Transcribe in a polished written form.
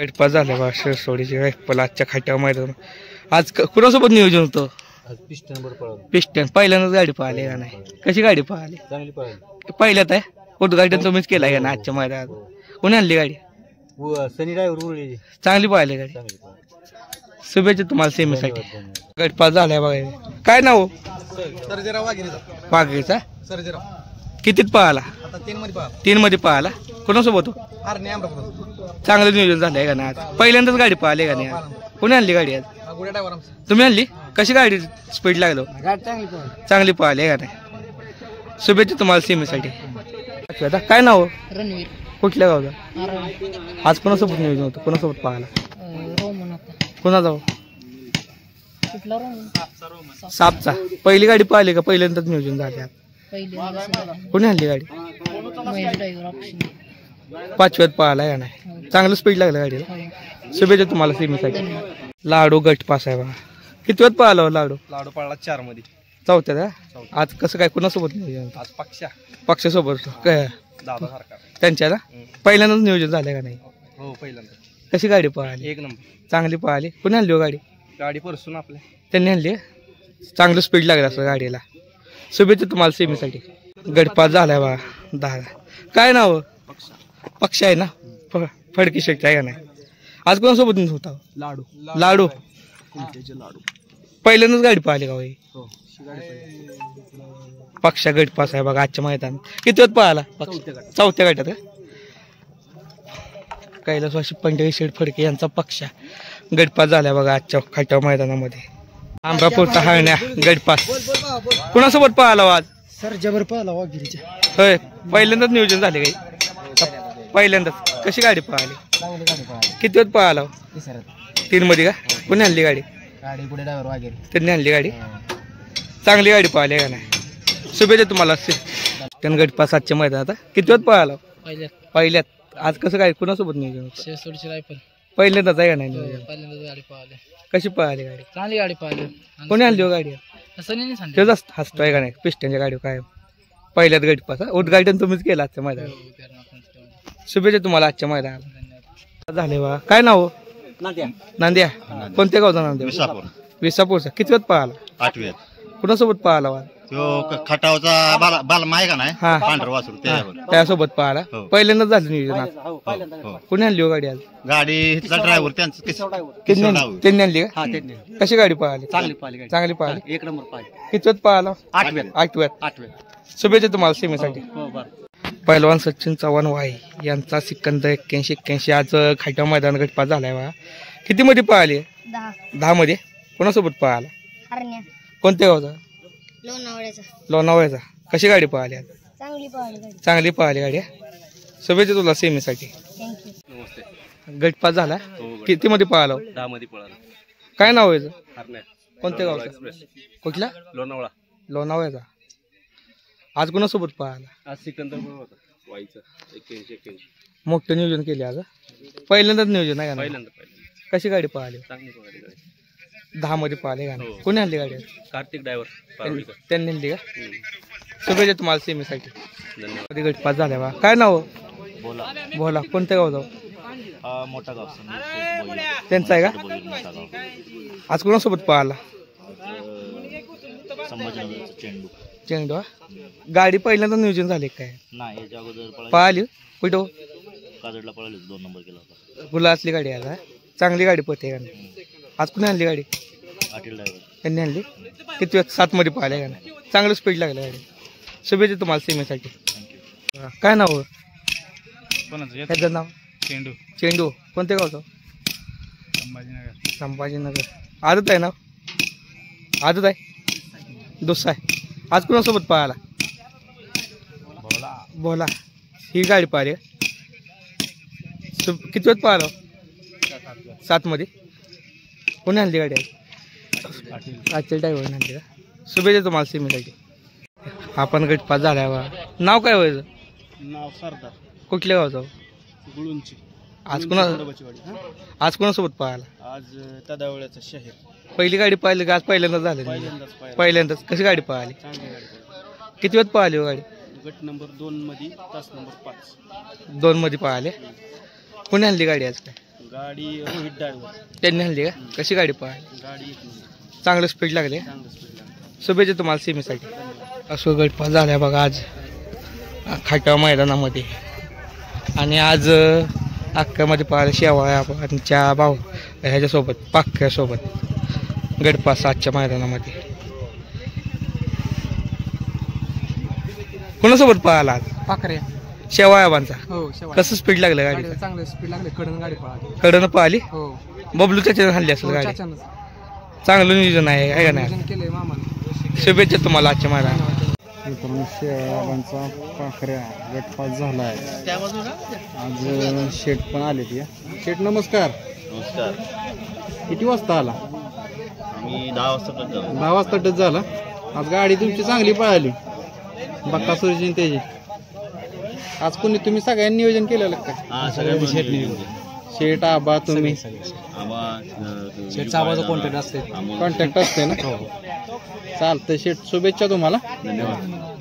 गटपास झाल्या बा शिरसोडीची रायफल आजच्या खाट्यावर मैदान. आज कुणासोबत नियोजन होतं? पिस्टन पहिल्यांदाच गाडी पाहिली का नाही? कशी गाडी पाहिली? पहिल्यात आहे उद्घाटन तुम्हीच केलं आहे ना आजच्या मैदानात? कोणी आणली गाडी? सनी ड्रायव्हर चांगली पाहिली गाडी. शुभेच्छा तुम्हाला सेमीसाठी. गटपास झालाय बघा. काय नाव? वाघेचा. कितीत पाहिला? 3 मध्ये पाहिला. कोणासोबत? चांगलं नियोजन झालंय का ना आज? पहिल्यांदाच गाडी पाहिली का नाही आज? कोणी आणली गाडी आज? तुम्ही आणली? कशी गाडी स्पीड लागलो? चांगली पाहिली का नाही? शुभेच्छा तुम्हाला सेमीसाठी. आता काय नाव? रणवीर. कुठल्या गावचा? आज कोणासोबत नियोजन होतं? कोणासोबत पाहिला? कोणा जाऊ? सापचा. पहिली गाडी पाहिली का? पहिल्यांदाच नियोजन झाले. कोणी आणली गाडी? 5व्यात पाहिला का नाही? चांगलं स्पीड लागलं गाडीला. शुभेच्छा तुम्हाला सेमीसाठी. लाडू गटपास आहे बघा. किती वेळ पाहिला लाडू? लाडू पडला 4 मध्ये. 4थ्यात. आज कसं काय कोणासोबत नियोजन? आज पक्षासोबत काय त्यांच्या ना? पहिल्यांदाच नियोजन झालं का नाही? हो पहिल्यांदा. कशी गाडी पाहिली? 1 नंबर. चांगली पाहिली. कोणी आणली गाडी? गाडी परसून आपल्या त्यांनी आणली. चांगलं स्पीड लागलं असं गाडीला. शुभेच्छा तुम्हाला सेमीसाठी. गटपास झालाय बा 10. काय नाव? पक्ष आहे ना? फडकी शेट आहे का नाही? आज कोणासोबत होता? लाडू. पहिल्यांदाच गाडी पाहिली का भाई? पक्षा गटपास आहे बघा आजच्या मैदानात. किती वेळ पाहिला? 4थ्या गटात का? कैलासवासी पंढरी शेठ फडके यांचा पक्षा गटपास झालाय बघा आजच्या खाट्यावर मैदानामध्ये. अमरापूरचा हरण्या गटपास. कुणासोबत पाहिला आज? सर जबर पाहिला वाघिरीच्या. होय पहिल्यांदाच नियोजन झाले काही? पहिल्यांदाच. कशी गाडी पाहिली? किती वेळ पाहिला? 3 मध्ये का? कोणी आणली गाडी? त्यांनी आणली गाडी. चांगली गाडी पाहिली का नाही? शुभेच्छा तुम्हाला. त्यानं गटपास आजच्या मैदानात. किती वेळ पाहिला? पहिल्यात. आज कसं काय कुणासोबत नियोजन? पहिल्यांदाच आहे का नाही नियोजन? कशी पाहिली गाडी? चांगली गाडी पाहिली. कोणी आणली गाडी? सनी हसतोय का नाही? पिस्टनच्या गाडी काय पहिल्यात गटपास. उद्घाटन तुम्हीच केलं आजच्या मैदानात. शुभेच्छा तुम्हाला आजच्या मैदानात. झाले बा. काय नाव? नांद्या. कोणत्या गावचा नांद्या? विसापूरचा. किती वेळ पाहिला? 8व्यात. कुणासोबत पाहिला? खटावचा बालमा आहे का नाही? हा पांढर वासरू त्यासोबत पाहिला. पहिल्यांदाच झालं नियोजन आज. हो. कोणी आणली गाडी आज? गाडी ड्रायव्हर त्यांनी आणली का? कशी गाडी पाहिली? चांगली पाहिली. 1 नंबर पाहिजे. किती वेळ पाहिला? 8व्यात. शुभेच्छा तुम्हाला सेमीसाठी. पहिलवान सचिन चव्हाण वाई यांचा सिकंदर 81 आज खाट्या मैदान गटपास झालाय बा. किती मध्ये पाहिली? 10 मध्ये. कोणासोबत पाहिला? कोणत्या गावचा? लोणावळ्याचा. कशी गाडी पाहिली आज? चांगली पाहिली गाडी. शुभेच्छा तुला सेमीसाठी. गटपास झाला. किती मध्ये पाहिला? 10 मध्ये पळाला. काय नाव आहे? कोणत्या गावचा? कुठला? लोणावळ्याचा. आज कोणासोबत पाहिला? आज सिकंदर होता वाईचा. 81. मोठं नियोजन केले आज. पहिल्यांदाच नियोजन आहे का? पहिल्यांदा. कशी गाडी पाहिली? चांगली पाहिली गाडी. 10 मध्ये पाहिले का? कोणी आणली गाडी? कार्तिक ड्रायव्हर. त्यांनी आणली का? शुभेच्छा तुम्हाला सेमीसाठी. धन्यवाद. गटपास झाल्या बा. काय नाव? बोला. कोणत्या गाव जाऊ? मोठा गाव त्यांचा आहे का? आज कोणासोबत पाहिला? चेंडू. गाडी पहिल्यांदा नियोजन झाले काय? पाहिली. कुठं? काजडला पळाली. 2 नंबर केला होता. गुला असली गाडी आता. चांगली गाडी पळते का? आज कुणी आणली गाडी? त्यांनी आणली. किती वेळ? 7 मध्ये पाहिले का नाही? चांगलं स्पीड लागलं गाडी. शुभेच्छा तुम्हाला सेमीसाठी. काय नाव? ह्याचं नाव? चेंडू. कोणत्या गावचं? संभाजीनगर. आजच आहे नाव? आजच आहे. दुसरा आहे. आज कुणासोबत पाहिला? बोला. ही गाडी पाहिली. किती वेळ पाहिला? 7 मध्ये. कोणी आणली गाडी आज? आजच्या ड्रायव्हरने आणली का? शुभेच्छा तुम्हाला सेमीसाठी. आपण गटपास झालाय बा. नाव काय व्हायचं? नाव सरदार. कुठल्या गावचं? गुळूंची. आज कोणासोबत पाहिला? आज तदावळ्याचा शहर. पहिली गाडी पाहिली का? आज पहिल्यांदाच झालं. पहिल्यांदाच. कशी गाडी पाहिली? किती वेळ पाहिली गाडी? गट नंबर 2 मध्ये तास नंबर 5. 2 मध्ये पाहिले. कोणी आणली गाडी आज काय गाडी रोहित ड्रायव्हर. त्यांनी आणली का कशी गाडी पळाली गाडी एक नंबर. चांगलं स्पीड लागले चांगलं स्पीड लागलं. शुभेच्छा तुम्हाला सेमीसाठी असो गटपास झाल्या बघा आज खाटाव मैदानामध्ये आणि आज अख्ख्यामध्ये पाहिलं शेवाळ्या भाऊ ह्याच्यासोबत पाक्यासोबत गटपास आजच्या मैदानामध्ये कोणासोबत पाहिला आज पाखरे शेवाळ्याबांचा हो शेवट कसं स्पीड लागलं गाडी चांगलं स्पीड लागले कडन गाडी पळाली कडनं पाहिली हो बबलू त्याच्यानं हल्ली असेल गाडी चाचानंच चांगलं नियोजन आहे का नाही नियोजन केलंय मामाने. शुभेच्छा तुम्हाला आजच्या मैदानात मित्रांनो शेळाबांचा पाखऱ्या गटपास झाला आहे आज शेट पण आले ती शेट नमस्कार नमस्कार. किती वाजता आला आम्ही 10 वाजता टच झालो. 10 वाजता टच झाला आज गाडी तुमची चांगली पळाली बक्कासुरची त्याची आज कोणी तुम्ही सगळ्यांनी नियोजन केलेलं का हा सगळ्यांनी शेट आबा तुम्ही कॉन्टॅक्ट असते कॉन्टॅक्ट असते ना चालतं शेट शुभेच्छा तुम्हाला धन्यवाद.